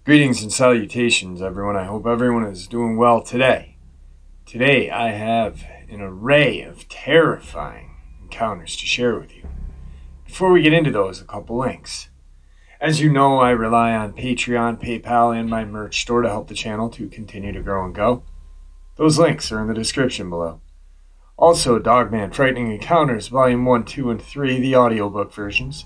Greetings and salutations, everyone. I hope everyone is doing well today. Today, I have an array of terrifying encounters to share with you. Before we get into those, a couple links. As you know, I rely on Patreon, PayPal, and my merch store to help the channel to continue to grow and go. Those links are in the description below. Also, Dogman Frightening Encounters, Volume 1, 2, and 3, the audiobook versions.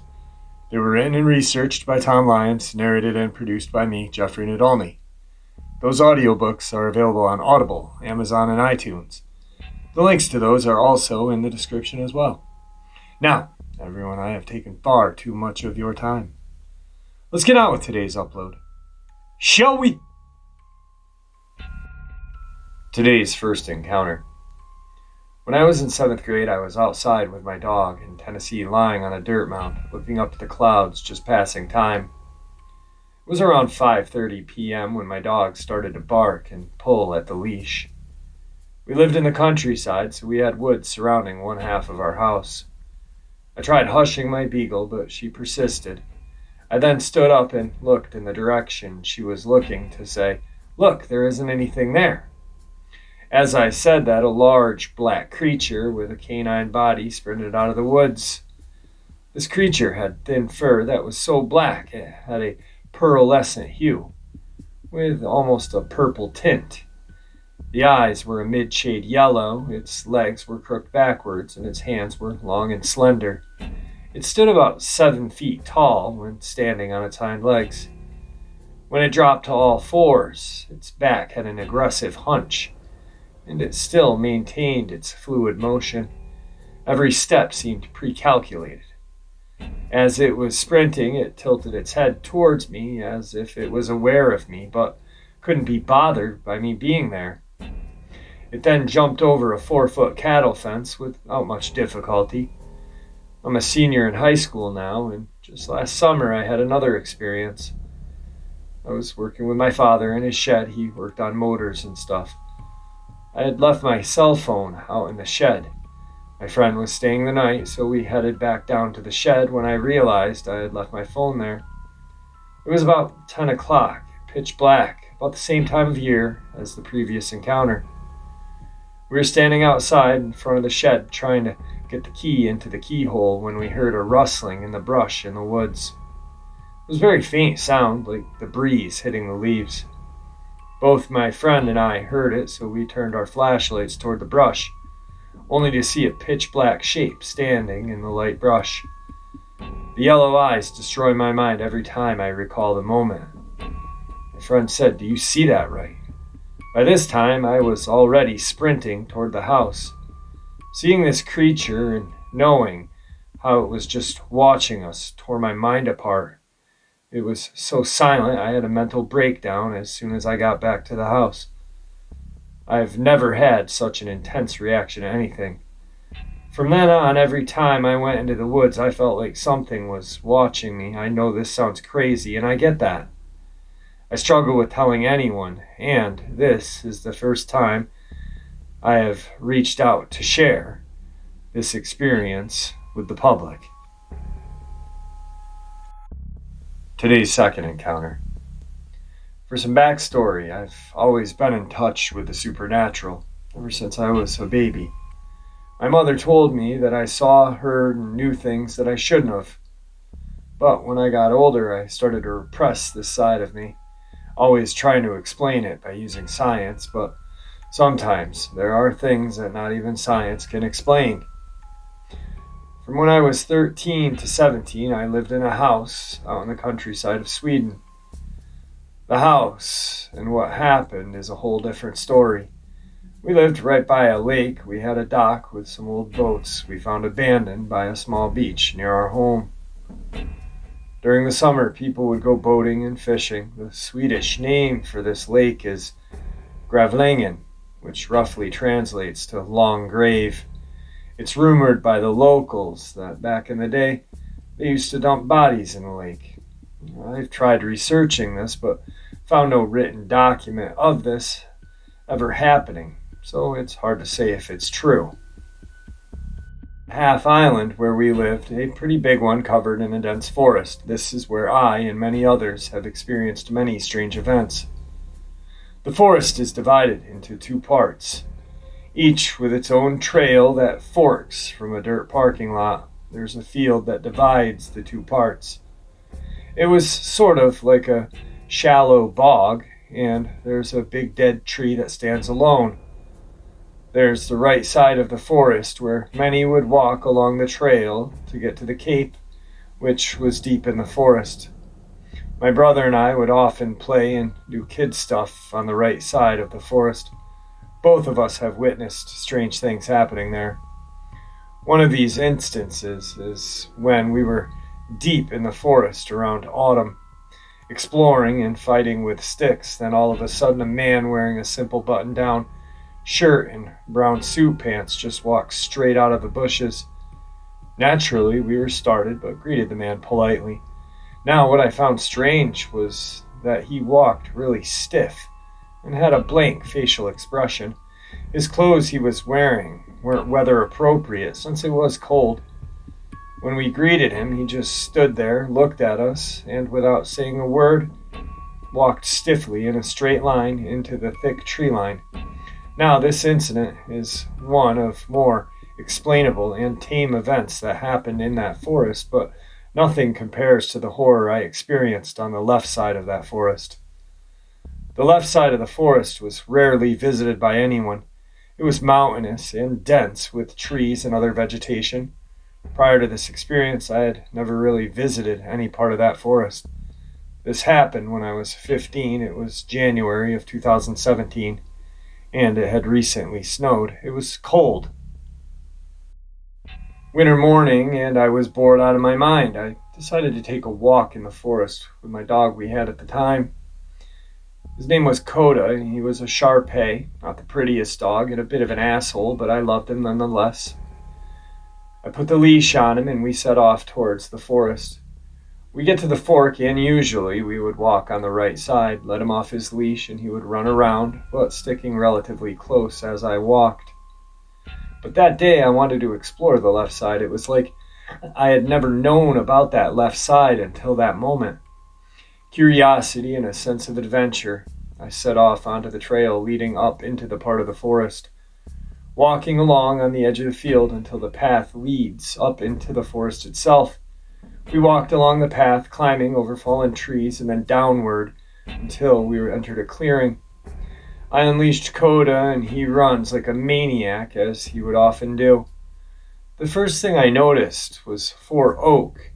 They were written and researched by Tom Lyons, narrated and produced by me, Jeffrey Nadolny. Those audiobooks are available on Audible, Amazon, and iTunes. The links to those are also in the description as well. Now, everyone, I have taken far too much of your time. Let's get on with today's upload. Shall we? Today's first encounter. When I was in 7th grade, I was outside with my dog in Tennessee, lying on a dirt mound, looking up at the clouds, just passing time. It was around 5:30 p.m. when my dog started to bark and pull at the leash. We lived in the countryside, so we had woods surrounding one half of our house. I tried hushing my beagle, but she persisted. I then stood up and looked in the direction she was looking to say, "Look, there isn't anything there." As I said that, a large black creature with a canine body sprinted out of the woods. This creature had thin fur that was so black it had a pearlescent hue, with almost a purple tint. The eyes were a mid-shade yellow, its legs were crooked backwards, and its hands were long and slender. It stood about 7 feet tall when standing on its hind legs. When it dropped to all fours, its back had an aggressive hunch, and it still maintained its fluid motion. Every step seemed pre-calculated. As it was sprinting, it tilted its head towards me as if it was aware of me, but couldn't be bothered by me being there. It then jumped over a 4-foot cattle fence without much difficulty. I'm a senior in high school now, and just last summer I had another experience. I was working with my father in his shed. He worked on motors and stuff. I had left my cell phone out in the shed. My friend was staying the night, so we headed back down to the shed when I realized I had left my phone there. It was about 10 o'clock, pitch black, about the same time of year as the previous encounter. We were standing outside in front of the shed trying to get the key into the keyhole when we heard a rustling in the brush in the woods. It was a very faint sound, like the breeze hitting the leaves. Both my friend and I heard it, so we turned our flashlights toward the brush, only to see a pitch-black shape standing in the light brush. The yellow eyes destroy my mind every time I recall the moment. My friend said, "Do you see that right?" By this time, I was already sprinting toward the house. Seeing this creature and knowing how it was just watching us tore my mind apart. It was so silent, I had a mental breakdown as soon as I got back to the house. I've never had such an intense reaction to anything. From then on, every time I went into the woods, I felt like something was watching me. I know this sounds crazy, and I get that. I struggle with telling anyone, and this is the first time I have reached out to share this experience with the public. Today's second encounter. For some backstory, I've always been in touch with the supernatural ever since I was a baby. My mother told me that I saw, heard, and knew things that I shouldn't have. But when I got older, I started to repress this side of me, always trying to explain it by using science, but sometimes there are things that not even science can explain. From when I was 13 to 17, I lived in a house out in the countryside of Sweden. The house and what happened is a whole different story. We lived right by a lake. We had a dock with some old boats we found abandoned by a small beach near our home. During the summer, people would go boating and fishing. The Swedish name for this lake is Gravlängen, which roughly translates to long grave. It's rumored by the locals that back in the day, they used to dump bodies in the lake. I've tried researching this, but found no written document of this ever happening, so it's hard to say if it's true. half island where we lived, a pretty big one covered in a dense forest. This is where I and many others have experienced many strange events. The forest is divided into two parts, each with its own trail that forks from a dirt parking lot. There's a field that divides the two parts. It was sort of like a shallow bog, and there's a big dead tree that stands alone. There's the right side of the forest where many would walk along the trail to get to the cape, which was deep in the forest. My brother and I would often play and do kid stuff on the right side of the forest. Both of us have witnessed strange things happening there. One of these instances is when we were deep in the forest around autumn, exploring and fighting with sticks. Then all of a sudden, a man wearing a simple button down shirt and brown suit pants just walked straight out of the bushes. Naturally, we were startled, but greeted the man politely. Now, what I found strange was that he walked really stiff and had a blank facial expression. His clothes he was wearing weren't weather appropriate since it was cold. When we greeted him, he just stood there, looked at us, and without saying a word, walked stiffly in a straight line into the thick tree line. Now, this incident is one of more explainable and tame events that happened in that forest, but nothing compares to the horror I experienced on the left side of that forest. The left side of the forest was rarely visited by anyone. It was mountainous and dense with trees and other vegetation. Prior to this experience, I had never really visited any part of that forest. This happened when I was 15. It was January of 2017. And it had recently snowed. It was cold. Winter morning, and I was bored out of my mind. I decided to take a walk in the forest with my dog we had at the time. His name was Coda, and he was a Shar-Pei, not the prettiest dog, and a bit of an asshole, but I loved him nonetheless. I put the leash on him, and we set off towards the forest. We get to the fork, and usually we would walk on the right side, let him off his leash, and he would run around, but sticking relatively close as I walked. But that day I wanted to explore the left side. It was like I had never known about that left side until that moment. Curiosity and a sense of adventure, I set off onto the trail leading up into the part of the forest, walking along on the edge of the field until the path leads up into the forest itself. We walked along the path, climbing over fallen trees and then downward until we entered a clearing. I unleashed Coda, and he runs like a maniac, as he would often do. The first thing I noticed was 4 oak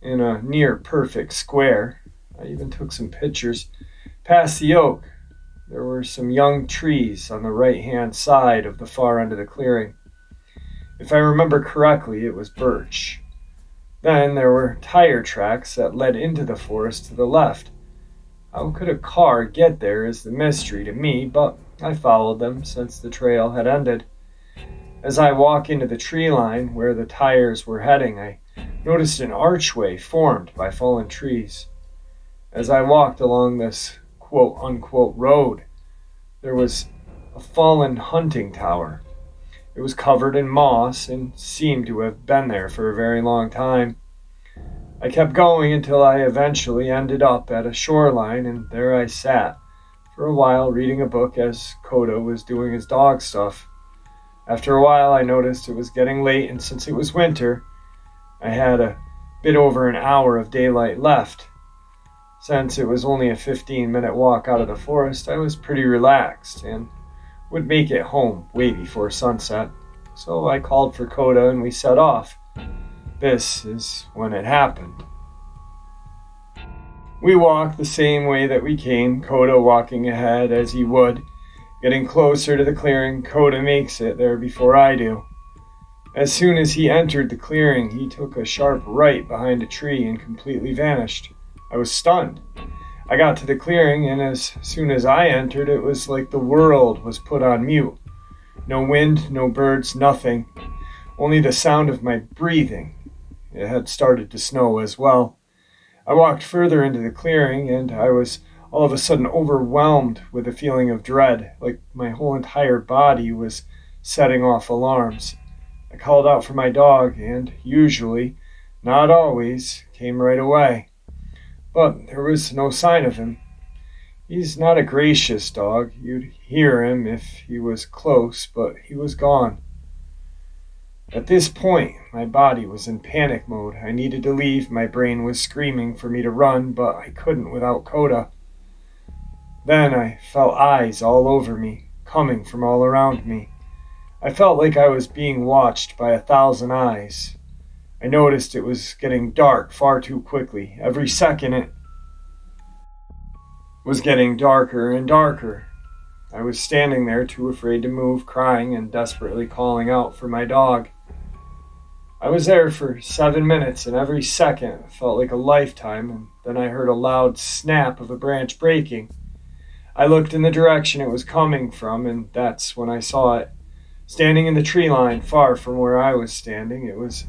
in a near-perfect square. I even took some pictures. Past the oak, there were some young trees on the right-hand side of the far end of the clearing. If I remember correctly, it was birch. Then there were tire tracks that led into the forest to the left. How could a car get there is the mystery to me, but I followed them since the trail had ended. As I walk into the tree line where the tires were heading, I noticed an archway formed by fallen trees. As I walked along this quote-unquote road, there was a fallen hunting tower. It was covered in moss and seemed to have been there for a very long time. I kept going until I eventually ended up at a shoreline, and there I sat for a while reading a book as Kodo was doing his dog stuff. After a while I noticed it was getting late, and since it was winter, I had a bit over an hour of daylight left. Since it was only a 15-minute walk out of the forest, I was pretty relaxed and would make it home way before sunset. So I called for Coda and we set off. This is when it happened. We walked the same way that we came, Coda walking ahead as he would. Getting closer to the clearing, Coda makes it there before I do. As soon as he entered the clearing, he took a sharp right behind a tree and completely vanished. I was stunned. I got to the clearing, and as soon as I entered, it was like the world was put on mute. No wind, no birds, nothing. Only the sound of my breathing. It had started to snow as well. I walked further into the clearing, and I was all of a sudden overwhelmed with a feeling of dread, like my whole entire body was setting off alarms. I called out for my dog and usually, not always, came right away. But there was no sign of him. He's not a gracious dog. You'd hear him if he was close, but he was gone. At this point, my body was in panic mode. I needed to leave. My brain was screaming for me to run, but I couldn't without Coda. Then I felt eyes all over me, coming from all around me. I felt like I was being watched by 1,000 eyes. I noticed it was getting dark far too quickly. Every second it was getting darker and darker. I was standing there too afraid to move, crying and desperately calling out for my dog. I was there for 7 minutes, and every second felt like a lifetime, and then I heard a loud snap of a branch breaking. I looked in the direction it was coming from, and that's when I saw it. Standing in the tree line far from where I was standing. It was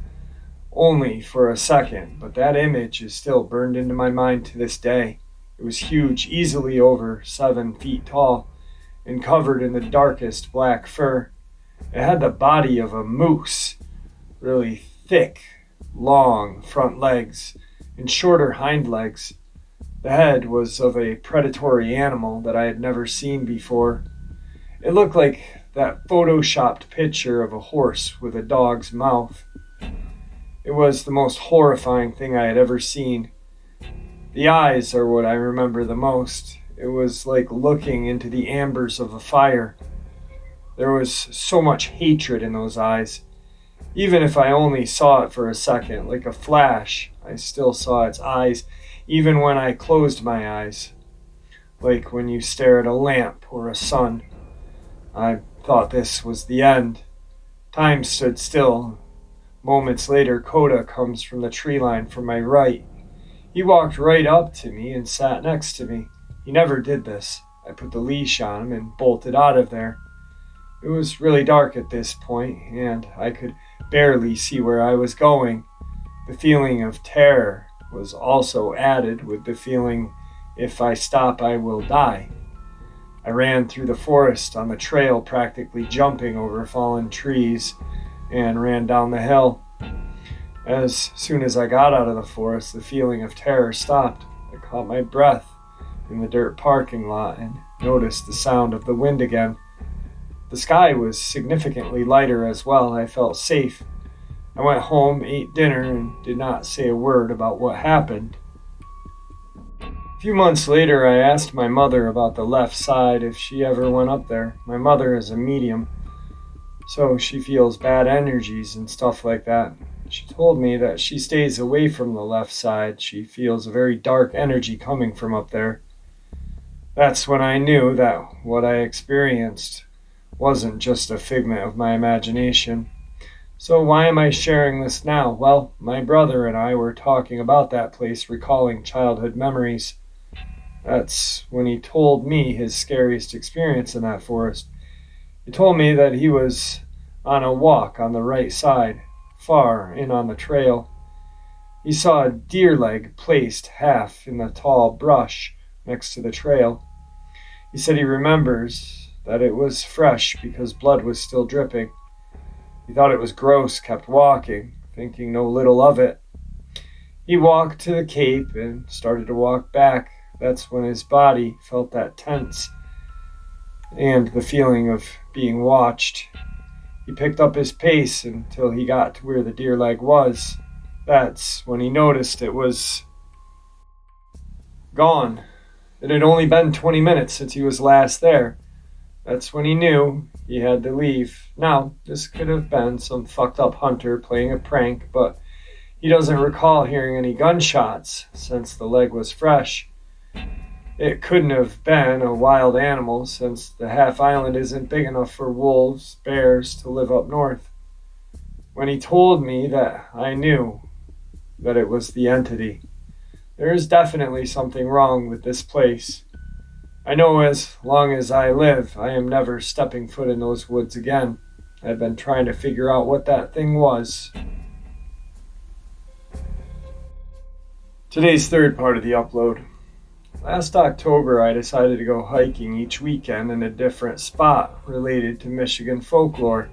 only for a second, but that image is still burned into my mind to this day. It was huge, easily over 7 feet tall, and covered in the darkest black fur. It had the body of a moose, really thick, long front legs, and shorter hind legs. The head was of a predatory animal that I had never seen before. It looked like that photoshopped picture of a horse with a dog's mouth. It was the most horrifying thing I had ever seen. The eyes are what I remember the most. It was like looking into the embers of a fire. There was so much hatred in those eyes. Even if I only saw it for a second, like a flash, I still saw its eyes, even when I closed my eyes. Like when you stare at a lamp or a sun. I thought this was the end. Time stood still. Moments later, Coda comes from the tree line from my right. He walked right up to me and sat next to me. He never did this. I put the leash on him and bolted out of there. It was really dark at this point, and I could barely see where I was going. The feeling of terror was also added with the feeling, if I stop, I will die. I ran through the forest on the trail, practically jumping over fallen trees, and ran down the hill. As soon as I got out of the forest, the feeling of terror stopped. I caught my breath in the dirt parking lot and noticed the sound of the wind again. The sky was significantly lighter as well. I felt safe. I went home, ate dinner, and did not say a word about what happened. A few months later, I asked my mother about the left side if she ever went up there. My mother is a medium, so she feels bad energies and stuff like that. She told me that she stays away from the left side. She feels a very dark energy coming from up there. That's when I knew that what I experienced wasn't just a figment of my imagination. So why am I sharing this now? Well, my brother and I were talking about that place, recalling childhood memories. That's when he told me his scariest experience in that forest. He told me that he was on a walk on the right side, far in on the trail. He saw a deer leg placed half in the tall brush next to the trail. He said he remembers that it was fresh because blood was still dripping. He thought it was gross, kept walking, thinking no little of it. He walked to the cape and started to walk back. That's when his body felt that tense and the feeling of being watched. He picked up his pace until he got to where the deer leg was. That's when he noticed it was gone. It had only been 20 minutes since he was last there. That's when he knew he had to leave. Now, this could have been some fucked up hunter playing a prank, but he doesn't recall hearing any gunshots since the leg was fresh. It couldn't have been a wild animal since the half island isn't big enough for wolves, bears to live up north. When he told me that, I knew that it was the entity. There is definitely something wrong with this place. I know as long as I live, I am never stepping foot in those woods again. I've been trying to figure out what that thing was. Today's third part of the upload. Last October, I decided to go hiking each weekend in a different spot related to Michigan folklore.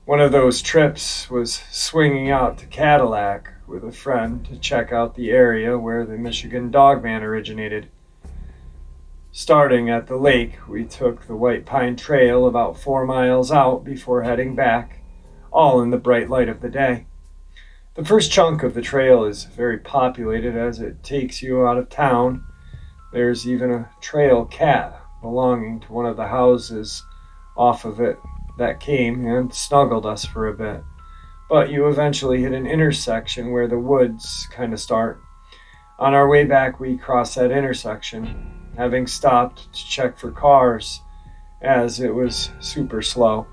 One of those trips was swinging out to Cadillac with a friend to check out the area where the Michigan Dogman originated. Starting at the lake, we took the White Pine Trail about 4 miles out before heading back, all in the bright light of the day. The first chunk of the trail is very populated as it takes you out of town. There's even a trail cat belonging to one of the houses off of it that came and snuggled us for a bit. But you eventually hit an intersection where the woods kind of start. On our way back, we crossed that intersection, having stopped to check for cars as it was super slow.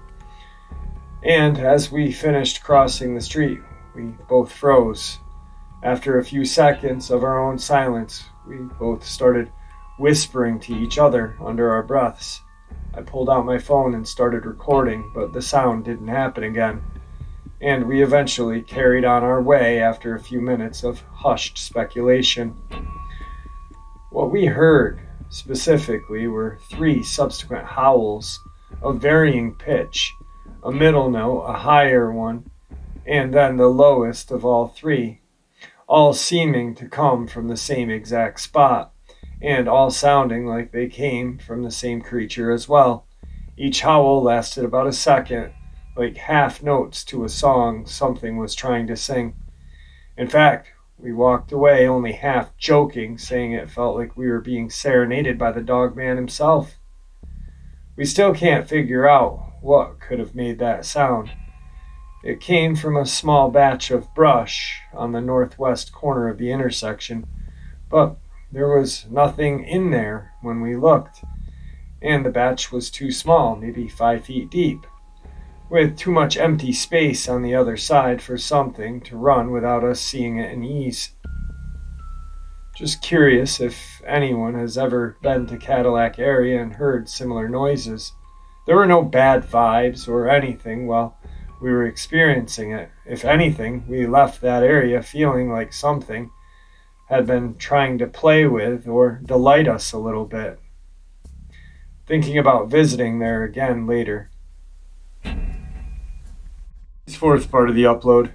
And as we finished crossing the street, we both froze. After a few seconds of our own silence, we both started whispering to each other under our breaths. I pulled out my phone and started recording, but the sound didn't happen again. And we eventually carried on our way after a few minutes of hushed speculation. What we heard specifically were 3 subsequent howls of varying pitch, a middle note, a higher one, and then the lowest of all 3, all seeming to come from the same exact spot, and all sounding like they came from the same creature as well. Each howl lasted about a second, like half notes to a song something was trying to sing. In fact, we walked away only half joking, saying it felt like we were being serenaded by the Dogman himself. We still can't figure out what could have made that sound. It came from a small batch of brush on the northwest corner of the intersection, but there was nothing in there when we looked, and the batch was too small, maybe 5 feet deep, with too much empty space on the other side for something to run without us seeing it in ease. Just curious if anyone has ever been to Cadillac area and heard similar noises. There were no bad vibes or anything while we were experiencing it. If anything, we left that area feeling like something had been trying to play with or delight us a little bit. Thinking about visiting there again later. This fourth part of the upload.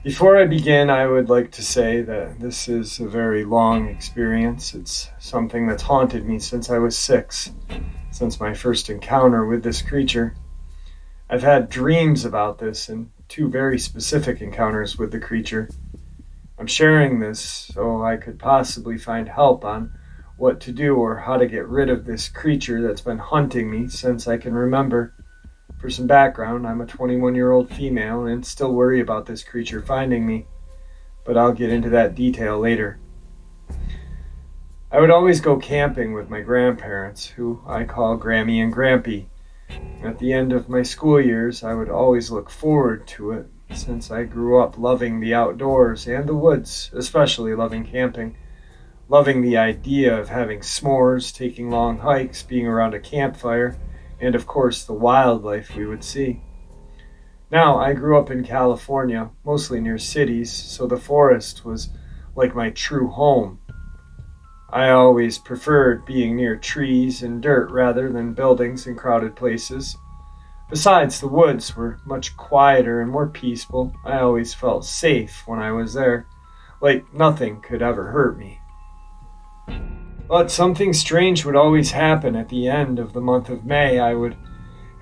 Before I begin, I would like to say that this is a very long experience. It's something that's haunted me since I was 6, since my first encounter with this creature. I've had dreams about this and 2 very specific encounters with the creature. I'm sharing this so I could possibly find help on what to do or how to get rid of this creature that's been hunting me since I can remember. For some background, I'm a 21-year-old female and still worry about this creature finding me, but I'll get into that detail later. I would always go camping with my grandparents, who I call Grammy and Grampy. At the end of my school years, I would always look forward to it, since I grew up loving the outdoors and the woods, especially loving camping, loving the idea of having s'mores, taking long hikes, being around a campfire, and of course the wildlife we would see. Now, I grew up in California, mostly near cities, so the forest was like my true home. I always preferred being near trees and dirt rather than buildings and crowded places. Besides, the woods were much quieter and more peaceful. I always felt safe when I was there, like nothing could ever hurt me. But something strange would always happen at the end of the month of May. I would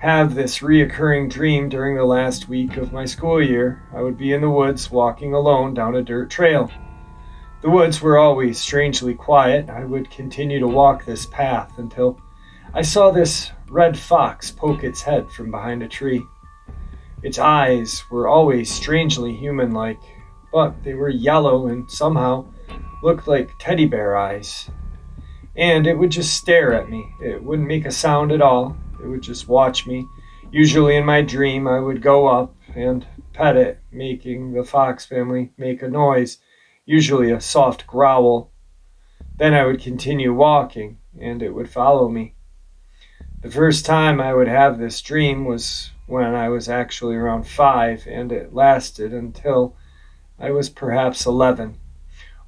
have this reoccurring dream during the last week of my school year. I would be in the woods walking alone down a dirt trail. The woods were always strangely quiet. I would continue to walk this path until I saw this red fox poke its head from behind a tree. Its eyes were always strangely human-like, but they were yellow and somehow looked like teddy bear eyes. And it would just stare at me. It wouldn't make a sound at all. It would just watch me. Usually in my dream, I would go up and pet it, making the fox family make a noise, usually a soft growl. Then I would continue walking, and it would follow me. The first time I would have this dream was when I was actually around 5, and it lasted until I was perhaps 11.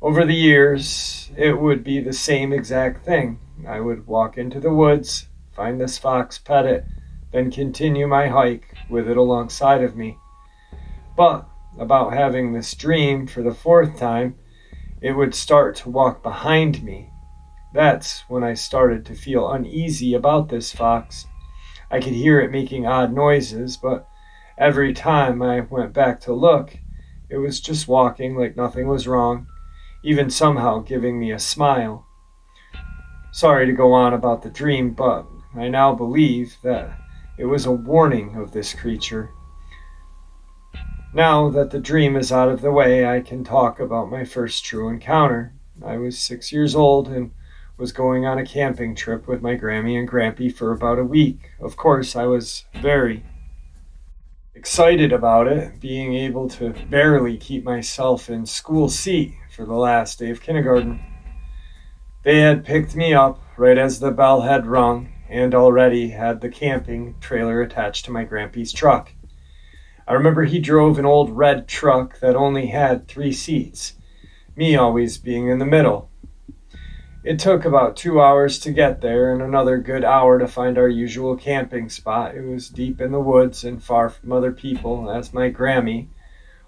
Over the years, it would be the same exact thing. I would walk into the woods, find this fox, pet it, then continue my hike with it alongside of me. But about having this dream for the fourth time, it would start to walk behind me. That's when I started to feel uneasy about this fox. I could hear it making odd noises, but every time I went back to look, it was just walking like nothing was wrong, even somehow giving me a smile. Sorry to go on about the dream, but I now believe that it was a warning of this creature. Now that the dream is out of the way, I can talk about my first true encounter. I was 6 years old and was going on a camping trip with my Grammy and Grampy for about a week. Of course, I was very excited about it, being able to barely keep myself in school seat for the last day of kindergarten. They had picked me up right as the bell had rung and already had the camping trailer attached to my Grampy's truck. I remember he drove an old red truck that only had 3 seats, me always being in the middle. It took about 2 hours to get there and another good hour to find our usual camping spot. It was deep in the woods and far from other people, as my Grammy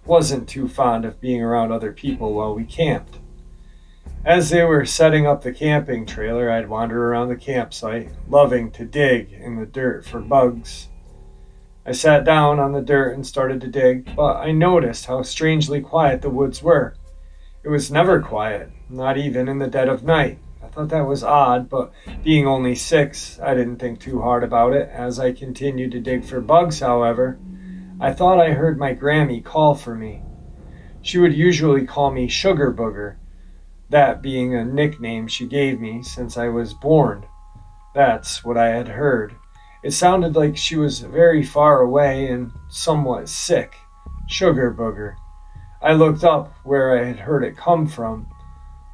wasn't too fond of being around other people while we camped. As they were setting up the camping trailer, I'd wander around the campsite, loving to dig in the dirt for bugs. I sat down on the dirt and started to dig, but I noticed how strangely quiet the woods were. It was never quiet, not even in the dead of night. I thought that was odd, but being only 6, I didn't think too hard about it. As I continued to dig for bugs, however, I thought I heard my Grammy call for me. She would usually call me Sugar Booger, that being a nickname she gave me since I was born. That's what I had heard. It sounded like she was very far away and somewhat sick. Sugar Booger. I looked up where I had heard it come from,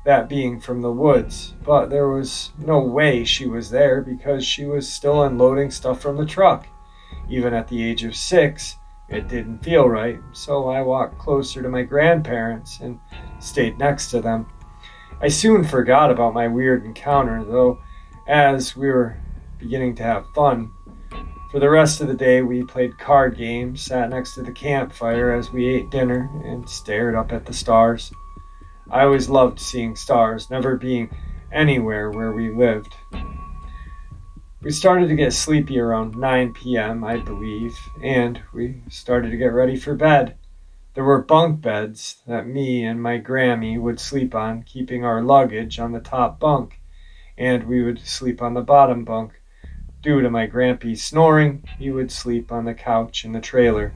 that being from the woods, but there was no way she was there because she was still unloading stuff from the truck. Even at the age of 6, it didn't feel right, so I walked closer to my grandparents and stayed next to them. I soon forgot about my weird encounter, though, as we were beginning to have fun. For the rest of the day, we played card games, sat next to the campfire as we ate dinner, and stared up at the stars. I always loved seeing stars, never being anywhere where we lived. We started to get sleepy around 9 p.m., I believe, and we started to get ready for bed. There were bunk beds that me and my Grammy would sleep on, keeping our luggage on the top bunk, and we would sleep on the bottom bunk. Due to my Grampy's snoring, he would sleep on the couch in the trailer.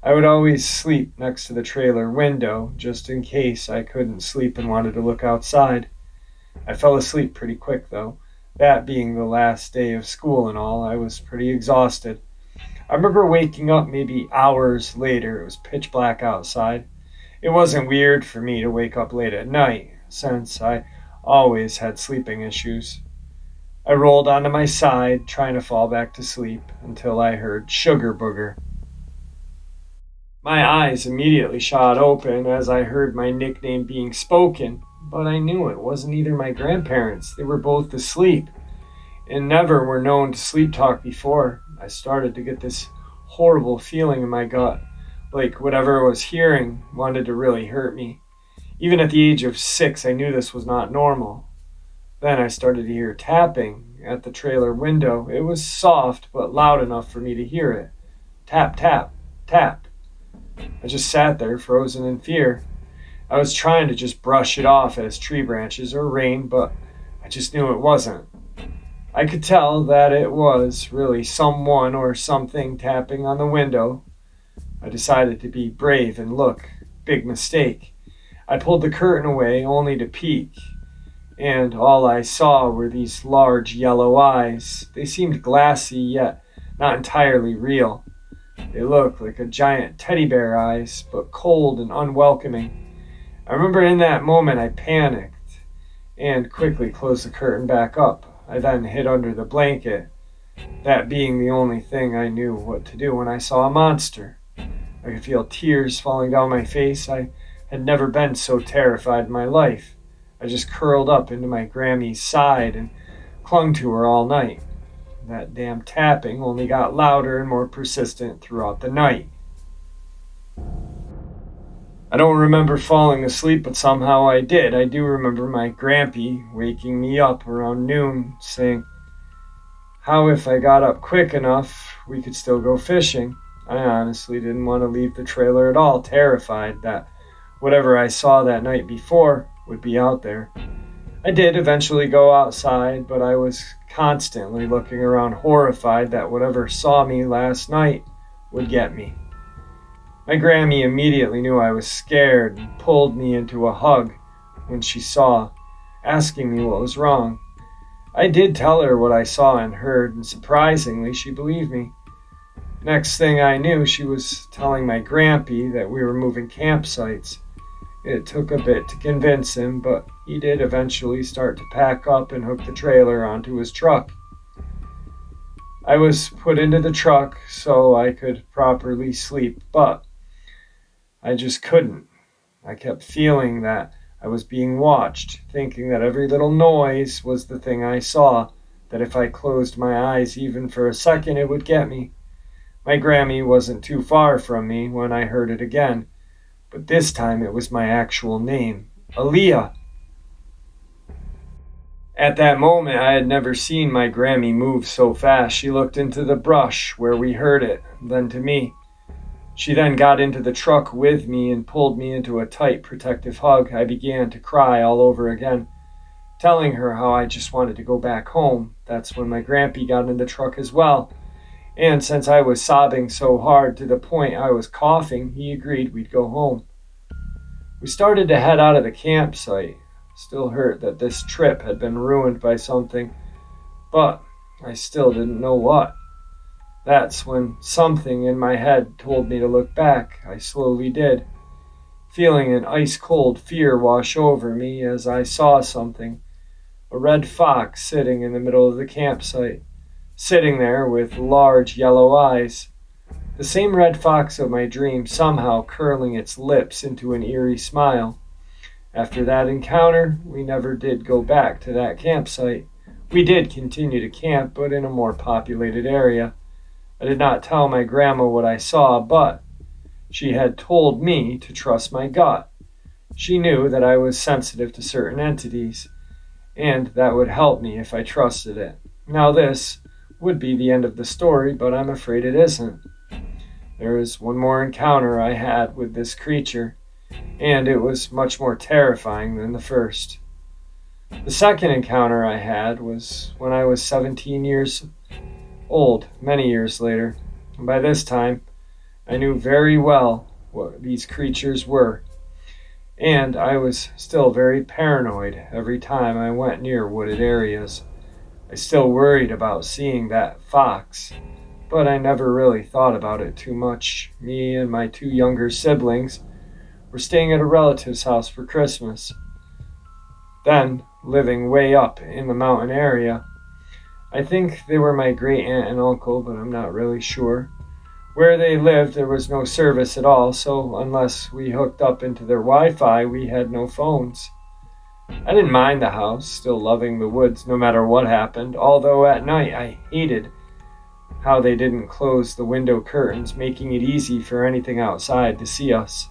I would always sleep next to the trailer window, just in case I couldn't sleep and wanted to look outside. I fell asleep pretty quick, though. That being the last day of school and all, I was pretty exhausted. I remember waking up maybe hours later. It was pitch black outside. It wasn't weird for me to wake up late at night, since I always had sleeping issues. I rolled onto my side, trying to fall back to sleep, until I heard Sugar Booger. My eyes immediately shot open as I heard my nickname being spoken, but I knew it wasn't either my grandparents. They were both asleep, and never were known to sleep talk before. I started to get this horrible feeling in my gut, like whatever I was hearing wanted to really hurt me. Even at the age of 6, I knew this was not normal. Then I started to hear tapping at the trailer window. It was soft, but loud enough for me to hear it. Tap, tap, tap. I just sat there, frozen in fear. I was trying to just brush it off as tree branches or rain, but I just knew it wasn't. I could tell that it was really someone or something tapping on the window. I decided to be brave and look. Big mistake. I pulled the curtain away only to peek, and all I saw were these large yellow eyes. They seemed glassy, yet not entirely real. They looked like a giant teddy bear eyes, but cold and unwelcoming. I remember in that moment I panicked and quickly closed the curtain back up. I then hid under the blanket, that being the only thing I knew what to do when I saw a monster. I could feel tears falling down my face. I had never been so terrified in my life. I just curled up into my Grammy's side and clung to her all night. That damn tapping only got louder and more persistent throughout the night. I don't remember falling asleep, but somehow I did. I do remember my grampy waking me up around noon, saying, how if I got up quick enough, we could still go fishing. I honestly didn't want to leave the trailer at all, terrified that whatever I saw that night before would be out there. I did eventually go outside, but I was constantly looking around, horrified that whatever saw me last night would get me. My Grammy immediately knew I was scared and pulled me into a hug when she saw, asking me what was wrong. I did tell her what I saw and heard, and surprisingly, she believed me. Next thing I knew, she was telling my Grampy that we were moving campsites. It took a bit to convince him, but he did eventually start to pack up and hook the trailer onto his truck. I was put into the truck so I could properly sleep, but I just couldn't. I kept feeling that I was being watched, thinking that every little noise was the thing I saw, that if I closed my eyes even for a second it would get me. My Grammy wasn't too far from me when I heard it again, but this time it was my actual name, Aaliyah. At that moment I had never seen my Grammy move so fast. She looked into the brush where we heard it, then to me. She then got into the truck with me and pulled me into a tight, protective hug. I began to cry all over again, telling her how I just wanted to go back home. That's when my Grampy got in the truck as well. And since I was sobbing so hard to the point I was coughing, he agreed we'd go home. We started to head out of the campsite, still hurt that this trip had been ruined by something, but I still didn't know what. That's when something in my head told me to look back. I slowly did, feeling an ice-cold fear wash over me as I saw something. A red fox sitting in the middle of the campsite, sitting there with large yellow eyes. The same red fox of my dream, somehow curling its lips into an eerie smile. After that encounter, we never did go back to that campsite. We did continue to camp, but in a more populated area. I did not tell my grandma what I saw, but she had told me to trust my gut. She knew that I was sensitive to certain entities, and that would help me if I trusted it. Now this would be the end of the story, but I'm afraid it isn't. There is one more encounter I had with this creature, and it was much more terrifying than the first. The second encounter I had was when I was 17 years old, many years later. And by this time, I knew very well what these creatures were, and I was still very paranoid every time I went near wooded areas. I still worried about seeing that fox, but I never really thought about it too much. Me and my two younger siblings were staying at a relative's house for Christmas. Then, living way up in the mountain area, I think they were my great aunt and uncle, but I'm not really sure. Where they lived, there was no service at all, so unless we hooked up into their Wi-Fi, we had no phones. I didn't mind the house, still loving the woods no matter what happened, although at night I hated how they didn't close the window curtains, making it easy for anything outside to see us.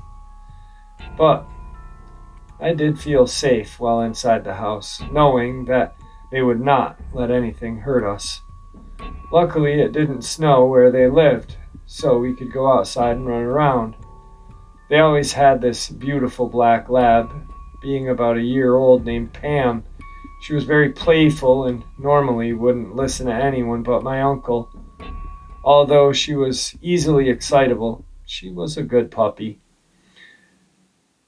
But I did feel safe while inside the house, knowing that they would not let anything hurt us. Luckily, it didn't snow where they lived, so we could go outside and run around. They always had this beautiful black lab, being about a year old, named Pam. She was very playful and normally wouldn't listen to anyone but my uncle. Although she was easily excitable, she was a good puppy.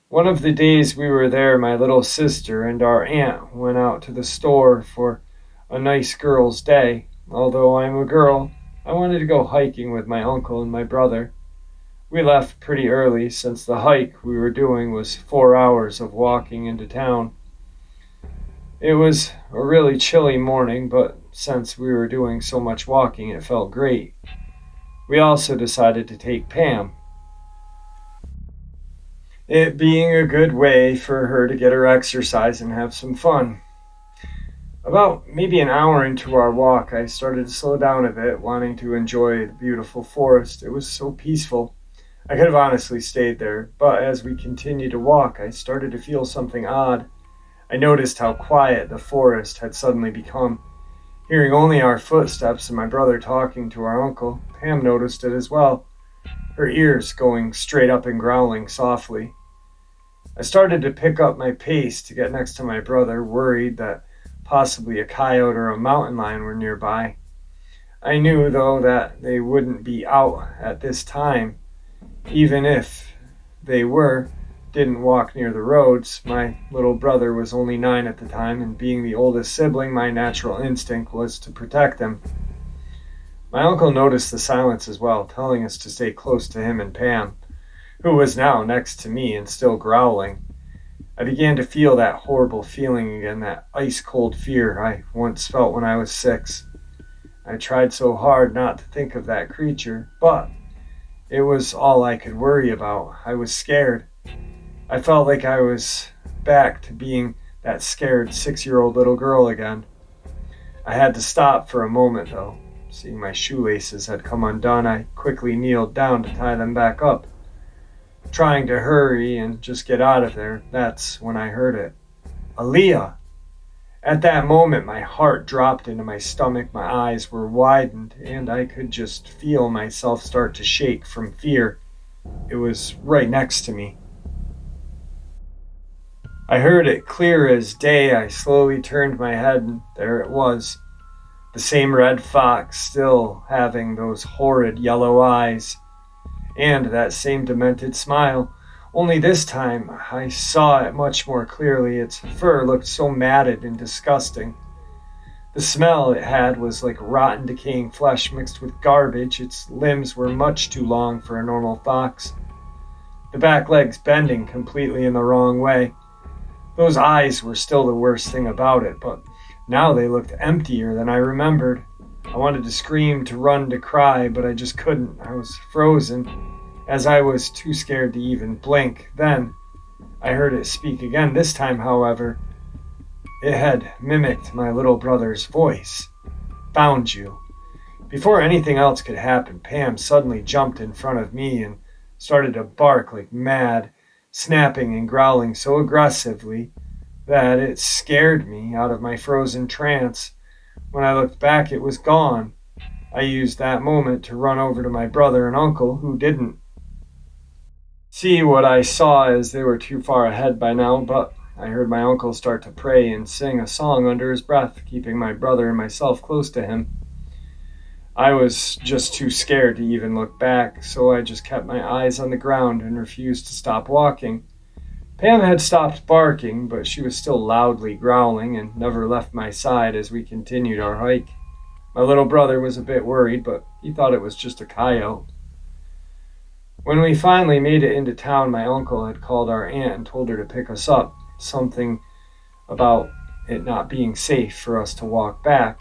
One of the days we were there, my little sister and our aunt went out to the store for a nice girl's day. Although I'm a girl, I wanted to go hiking with my uncle and my brother. We left pretty early since the hike we were doing was 4 hours of walking into town. It was a really chilly morning, but since we were doing so much walking, it felt great. We also decided to take Pam, it being a good way for her to get her exercise and have some fun. About maybe an hour into our walk, I started to slow down a bit, wanting to enjoy the beautiful forest. It was so peaceful. I could have honestly stayed there, but as we continued to walk, I started to feel something odd. I noticed how quiet the forest had suddenly become. Hearing only our footsteps and my brother talking to our uncle, Pam noticed it as well, her ears going straight up and growling softly. I started to pick up my pace to get next to my brother, worried that possibly a coyote or a mountain lion were nearby. I knew, though, that they wouldn't be out at this time. Even if they were, didn't walk near the roads. My little brother was only 9 at the time, and being the oldest sibling, my natural instinct was to protect him. My uncle noticed the silence as well, telling us to stay close to him and Pam, who was now next to me and still growling. I began to feel that horrible feeling again, that ice cold fear I once felt when I was 6. I tried so hard not to think of that creature, but it was all I could worry about. I was scared. I felt like I was back to being that scared 6-year-old little girl again. I had to stop for a moment, though. Seeing my shoelaces had come undone, I quickly kneeled down to tie them back up. Trying to hurry and just get out of there, that's when I heard it. Aaliyah! At that moment, my heart dropped into my stomach, my eyes were widened, and I could just feel myself start to shake from fear. It was right next to me. I heard it clear as day. I slowly turned my head, and there it was. The same red fox, still having those horrid yellow eyes, and that same demented smile. Only this time I saw it much more clearly. Its fur looked so matted and disgusting. The smell it had was like rotten, decaying flesh mixed with garbage. Its limbs were much too long for a normal fox, the back legs bending completely in the wrong way. Those eyes were still the worst thing about it, but now they looked emptier than I remembered. I wanted to scream, to run, to cry, but I just couldn't. I was frozen, as I was too scared to even blink. Then I heard it speak again. This time, however, it had mimicked my little brother's voice. Found you. Before anything else could happen, Pam suddenly jumped in front of me and started to bark like mad, snapping and growling so aggressively that it scared me out of my frozen trance. When I looked back, it was gone. I used that moment to run over to my brother and uncle, who didn't see what I saw as they were too far ahead by now, but I heard my uncle start to pray and sing a song under his breath, keeping my brother and myself close to him. I was just too scared to even look back, so I just kept my eyes on the ground and refused to stop walking. Pam had stopped barking, but she was still loudly growling and never left my side as we continued our hike. My little brother was a bit worried, but he thought it was just a coyote. When we finally made it into town, my uncle had called our aunt and told her to pick us up, something about it not being safe for us to walk back.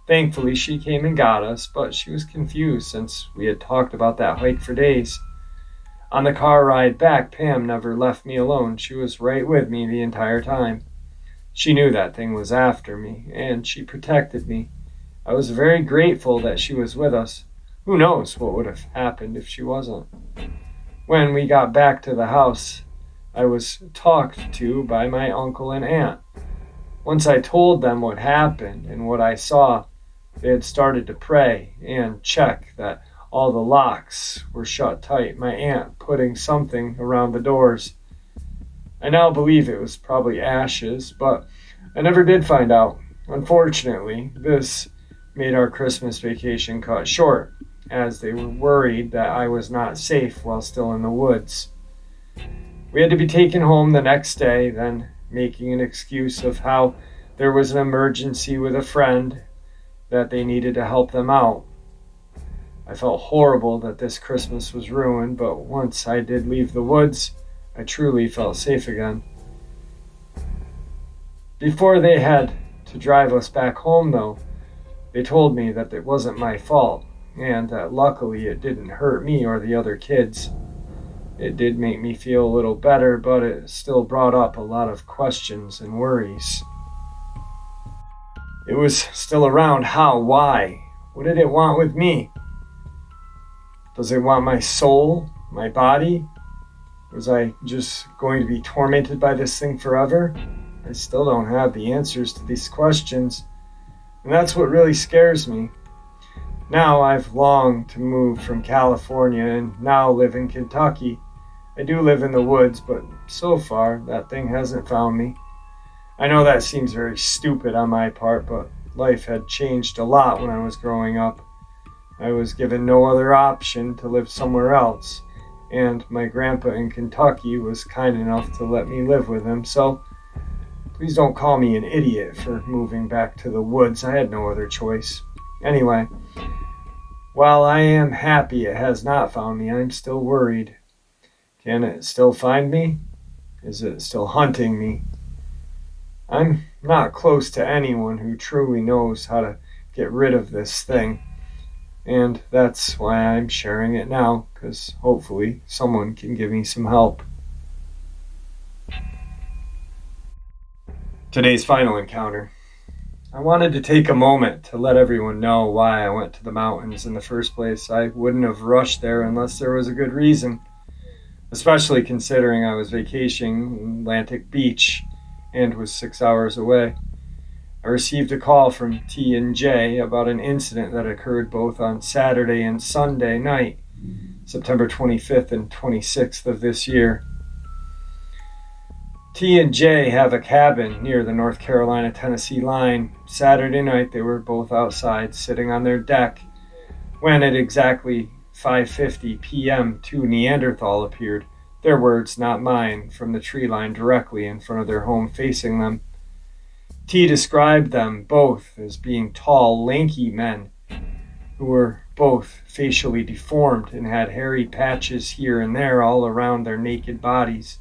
Thankfully, she came and got us, but she was confused since we had talked about that hike for days. On the car ride back, Pam never left me alone. She was right with me the entire time. She knew that thing was after me, and she protected me. I was very grateful that she was with us. Who knows what would have happened if she wasn't? When we got back to the house, I was talked to by my uncle and aunt. Once I told them what happened and what I saw, they had started to pray and check that all the locks were shut tight, my aunt putting something around the doors. I now believe it was probably ashes, but I never did find out. Unfortunately, this made our Christmas vacation cut short, as they were worried that I was not safe while still in the woods. We had to be taken home the next day, then making an excuse of how there was an emergency with a friend that they needed to help them out. I felt horrible that this Christmas was ruined, but once I did leave the woods, I truly felt safe again. Before they had to drive us back home, though, they told me that it wasn't my fault, and that luckily it didn't hurt me or the other kids. It did make me feel a little better, but it still brought up a lot of questions and worries. It was still around. How? Why? What did it want with me? Does it want my soul? My body? Was I just going to be tormented by this thing forever? I still don't have the answers to these questions, and that's what really scares me. Now I've longed to move from California and now live in Kentucky. I do live in the woods, but so far that thing hasn't found me. I know that seems very stupid on my part, but life had changed a lot when I was growing up. I was given no other option to live somewhere else, and my grandpa in Kentucky was kind enough to let me live with him, so please don't call me an idiot for moving back to the woods. I had no other choice. Anyway, while I am happy it has not found me, I'm still worried. Can it still find me? Is it still hunting me? I'm not close to anyone who truly knows how to get rid of this thing. And that's why I'm sharing it now, because hopefully someone can give me some help. Today's final encounter. I wanted to take a moment to let everyone know why I went to the mountains in the first place. I wouldn't have rushed there unless there was a good reason, especially considering I was vacationing in Atlantic Beach and was 6 hours away. I received a call from T and J about an incident that occurred both on Saturday and Sunday night, September 25th and 26th of this year. T and J have a cabin near the North Carolina-Tennessee line. Saturday night they were both outside sitting on their deck when at exactly 5:50 p.m. two Neanderthal appeared, their words, not mine, from the tree line directly in front of their home facing them. T described them both as being tall, lanky men who were both facially deformed and had hairy patches here and there all around their naked bodies.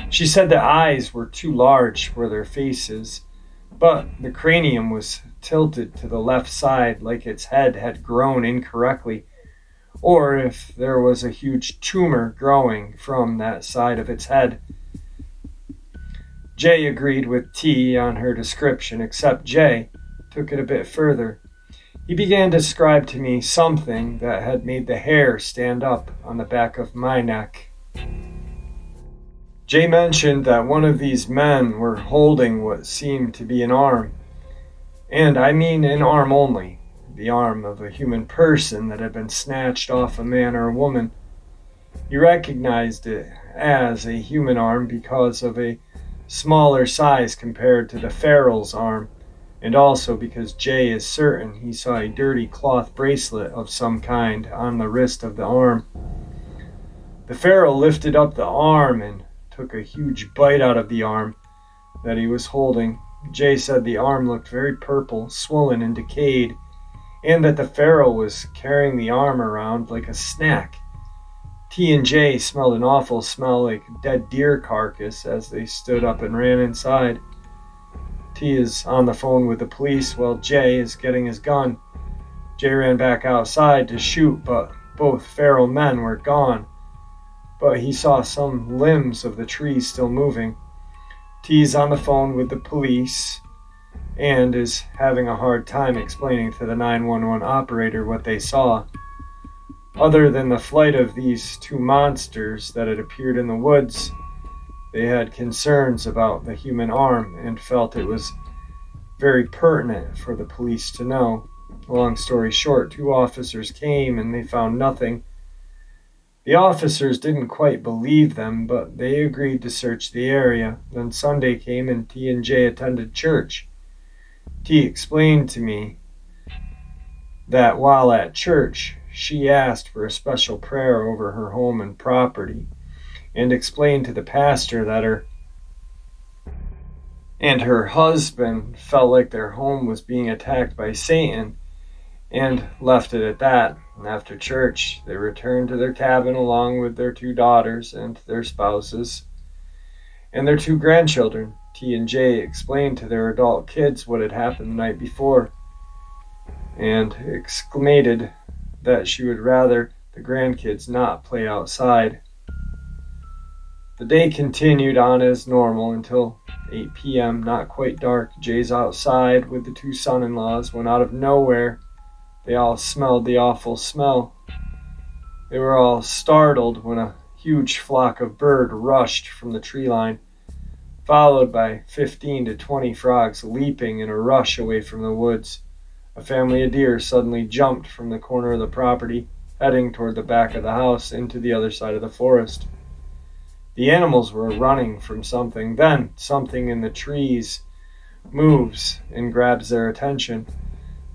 She said the eyes were too large for their faces, but the cranium was tilted to the left side like its head had grown incorrectly, or if there was a huge tumor growing from that side of its head. Jay agreed with T on her description, except Jay took it a bit further. He began to describe to me something that had made the hair stand up on the back of my neck. Jay mentioned that one of these men were holding what seemed to be an arm, and I mean an arm only, the arm of a human person that had been snatched off a man or a woman. He recognized it as a human arm because of a smaller size compared to the feral's arm, and also because Jay is certain he saw a dirty cloth bracelet of some kind on the wrist of the arm. The feral lifted up the arm and took a huge bite out of the arm that he was holding. Jay said the arm looked very purple, swollen, and decayed, and that the feral was carrying the arm around like a snack. T and J smelled an awful smell like dead deer carcass as they stood up and ran inside. T is on the phone with the police while J is getting his gun. J ran back outside to shoot, but both feral men were gone. But he saw some limbs of the trees still moving. T is on the phone with the police and is having a hard time explaining to the 911 operator what they saw. Other than the flight of these two monsters that had appeared in the woods, they had concerns about the human arm and felt it was very pertinent for the police to know. Long story short, two officers came and they found nothing. The officers didn't quite believe them, but they agreed to search the area. Then Sunday came and T and J attended church. T explained to me that while at church, she asked for a special prayer over her home and property, and explained to the pastor that her and her husband felt like their home was being attacked by Satan, and left it at that. And after church, they returned to their cabin along with their two daughters and their spouses and their two grandchildren. T and J explained to their adult kids what had happened the night before, and exclaimed that she would rather the grandkids not play outside. The day continued on as normal until 8 p.m., not quite dark. Jay's outside with the two son-in-laws when out of nowhere they all smelled the awful smell. They were all startled when a huge flock of bird rushed from the tree line, followed by 15 to 20 frogs leaping in a rush away from the woods. A family of deer suddenly jumped from the corner of the property, heading toward the back of the house into the other side of the forest. The animals were running from something. Then something in the trees moves and grabs their attention.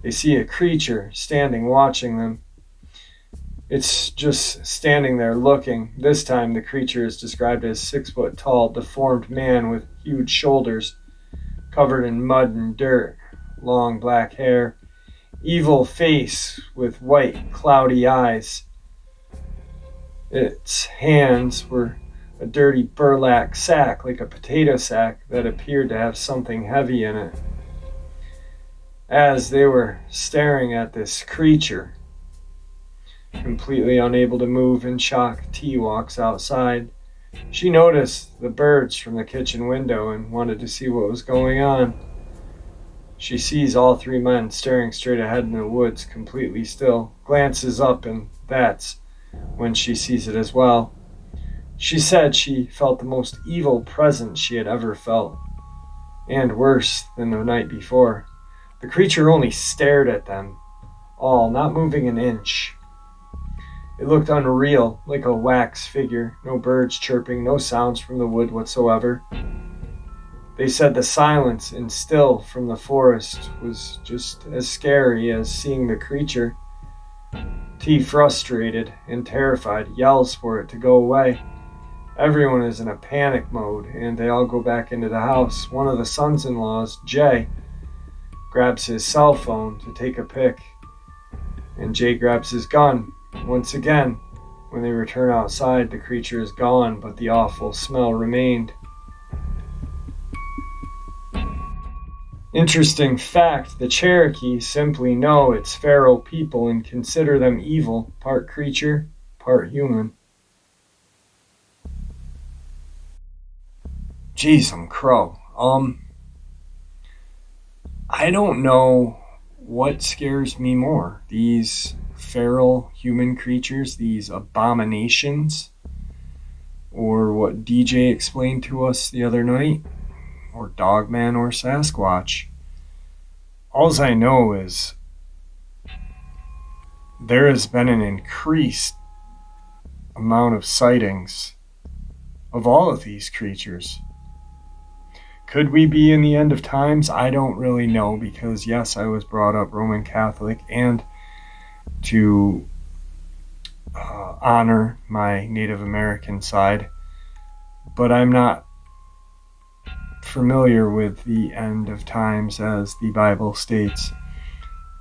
They see a creature standing watching them. It's just standing there looking. This time the creature is described as 6 foot tall, deformed man with huge shoulders, covered in mud and dirt, long black hair, evil face with white cloudy eyes. Its hands were a dirty burlap sack, like a potato sack, that appeared to have something heavy in it. As they were staring at this creature, completely unable to move in shock, T walks outside. She noticed the birds from the kitchen window and wanted to see what was going on. She sees all 3 men staring straight ahead in the woods, completely still, glances up, and that's when she sees it as well. She said she felt the most evil presence she had ever felt, and worse than the night before. The creature only stared at them all, not moving an inch. It looked unreal, like a wax figure. No birds chirping, no sounds from the wood whatsoever. They said the silence and still from the forest was just as scary as seeing the creature. T, frustrated and terrified, yells for it to go away. Everyone is in a panic mode, and they all go back into the house. One of the sons-in-laws, Jay, grabs his cell phone to take a pic, and Jay grabs his gun. Once again, when they return outside, the creature is gone, but the awful smell remained. Interesting fact, the Cherokee simply know it's feral people and consider them evil, part creature, part human. Jeez, I'm crow. I don't know what scares me more. These feral human creatures, these abominations, or what DJ explained to us the other night, or Dogman or Sasquatch. Alls I know is there has been an increased amount of sightings of all of these creatures. Could we be in the end of times? I don't really know, because yes, I was brought up Roman Catholic and to honor my Native American side, but I'm not familiar with the end of times as the Bible states.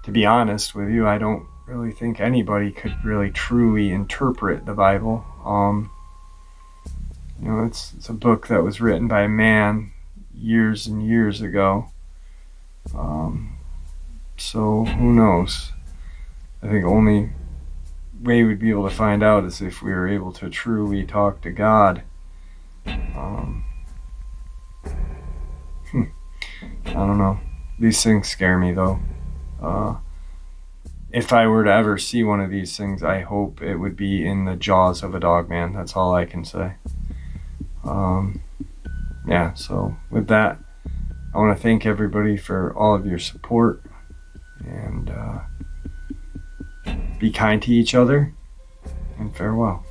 To be honest with you, I don't really think anybody could really truly interpret the Bible. It's a book that was written by a man years and years ago. So who knows? I think only way we'd be able to find out is if we were able to truly talk to God. I don't know. These things scare me, though. If I were to ever see one of these things, I hope it would be in the jaws of a Dogman. That's all I can say. Yeah, so with that, I want to thank everybody for all of your support, and be kind to each other, and farewell.